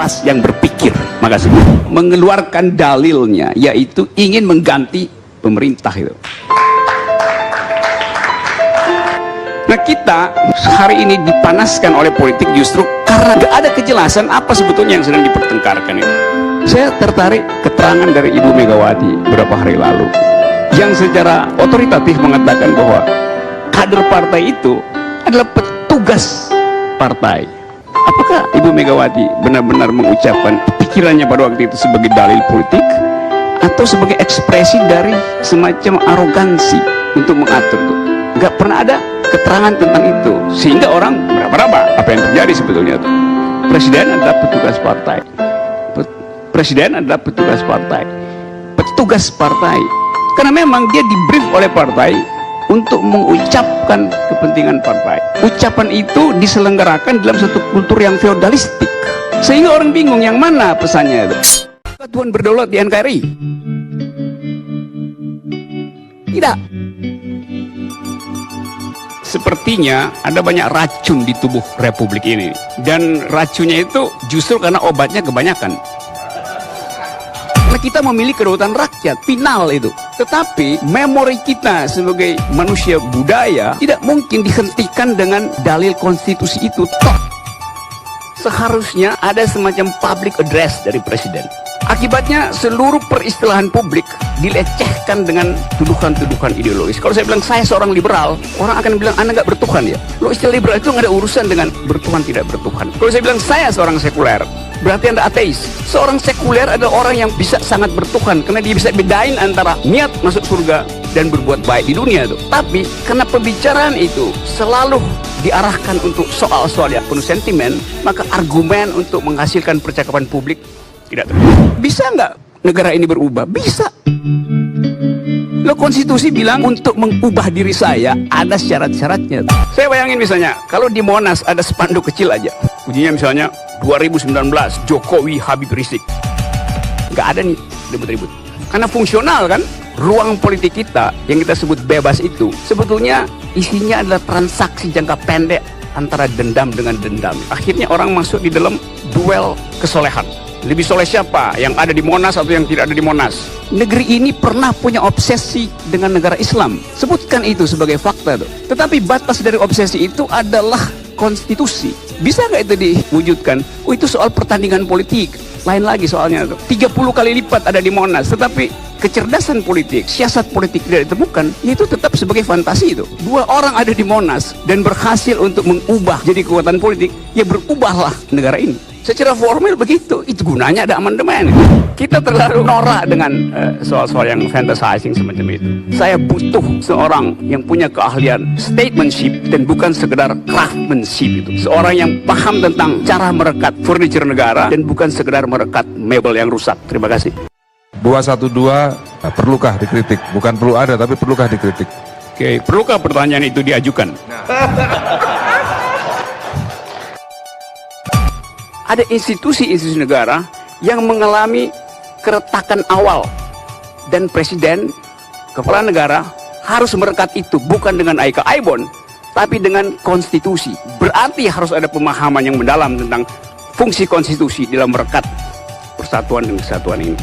keras yang berpikir. Makasih. Mengeluarkan dalilnya, yaitu ingin mengganti pemerintah itu. Nah, kita hari ini dipanaskan oleh politik justru karena gak ada kejelasan apa sebetulnya yang sedang dipertengkarkan itu. Saya tertarik keterangan dari Ibu Megawati beberapa hari lalu yang secara otoritatif mengatakan bahwa kader partai itu adalah petugas partai. Apakah Ibu Megawati benar-benar mengucapkan pikirannya pada waktu itu sebagai dalil politik atau sebagai ekspresi dari semacam arogansi untuk mengatur itu? Gak pernah ada keterangan tentang itu, sehingga orang meraba-raba apa yang terjadi sebetulnya itu. Presiden adalah petugas partai. Presiden adalah petugas partai. Petugas partai. Karena memang dia di-brief oleh partai untuk mengucapkan kepentingan partai. Ucapan itu diselenggarakan dalam satu kultur yang feodalistik, sehingga orang bingung yang mana pesannya itu. Tuhan berdaulat di NKRI? Tidak. Sepertinya ada banyak racun di tubuh republik ini, dan racunnya itu justru karena obatnya kebanyakan. Karena kita memilih kedaulatan rakyat, final itu. Tetapi memori kita sebagai manusia budaya tidak mungkin dihentikan dengan dalil konstitusi itu. Seharusnya ada semacam public address dari presiden. Akibatnya seluruh peristilahan publik dilecehkan dengan tuduhan-tuduhan ideologis. Kalau saya bilang saya seorang liberal, orang akan bilang Anda nggak bertuhan ya. Lo istilah liberal itu nggak ada urusan dengan bertuhan tidak bertuhan. Kalau saya bilang saya seorang sekuler, berarti Anda ateis. Seorang sekuler adalah orang yang bisa sangat bertuhan karena dia bisa bedain antara niat masuk surga dan berbuat baik di dunia itu. Tapi karena pembicaraan itu selalu diarahkan untuk soal-soal yang penuh sentimen, maka argumen untuk menghasilkan percakapan publik tidak terjadi. Bisa nggak negara ini berubah? Bisa. Lo konstitusi bilang untuk mengubah diri saya ada syarat-syaratnya. Saya bayangin misalnya kalau di Monas ada spanduk kecil aja, bunyinya misalnya 2019 Jokowi Habib Rizik. Nggak ada nih ribut-ribut. Karena fungsional kan. Ruang politik kita yang kita sebut bebas itu sebetulnya isinya adalah transaksi jangka pendek antara dendam dengan dendam. Akhirnya orang masuk di dalam duel kesolehan. Lebih soleh siapa? Yang ada di Monas atau yang tidak ada di Monas? Negeri ini pernah punya obsesi dengan negara Islam. Sebutkan itu sebagai fakta tuh. Tetapi batas dari obsesi itu adalah konstitusi. Bisa nggak itu diwujudkan? Oh, itu soal pertandingan politik. Lain lagi soalnya tuh. 30 kali lipat ada di Monas. Tetapi kecerdasan politik, siasat politik tidak ditemukan, itu tetap sebagai fantasi itu. Dua orang ada di Monas dan berhasil untuk mengubah jadi kekuatan politik, ya berubahlah negara ini. Secara formal begitu, itu gunanya ada amandemen. Kita terlalu norak dengan soal-soal yang fantasizing semacam itu. Saya butuh seorang yang punya keahlian statesmanship dan bukan sekedar craftsmanship itu. Seorang yang paham tentang cara merekat furniture negara dan bukan sekedar merekat mebel yang rusak. Terima kasih. 212, perlukah dikritik? Bukan perlu ada, tapi perlukah dikritik? Oke, perlukah pertanyaan itu diajukan? Ada institusi-institusi negara yang mengalami keretakan awal, dan presiden, kepala negara harus merekat itu bukan dengan Aika Aibon, tapi dengan konstitusi. Berarti harus ada pemahaman yang mendalam tentang fungsi konstitusi dalam merekat persatuan dan kesatuan ini.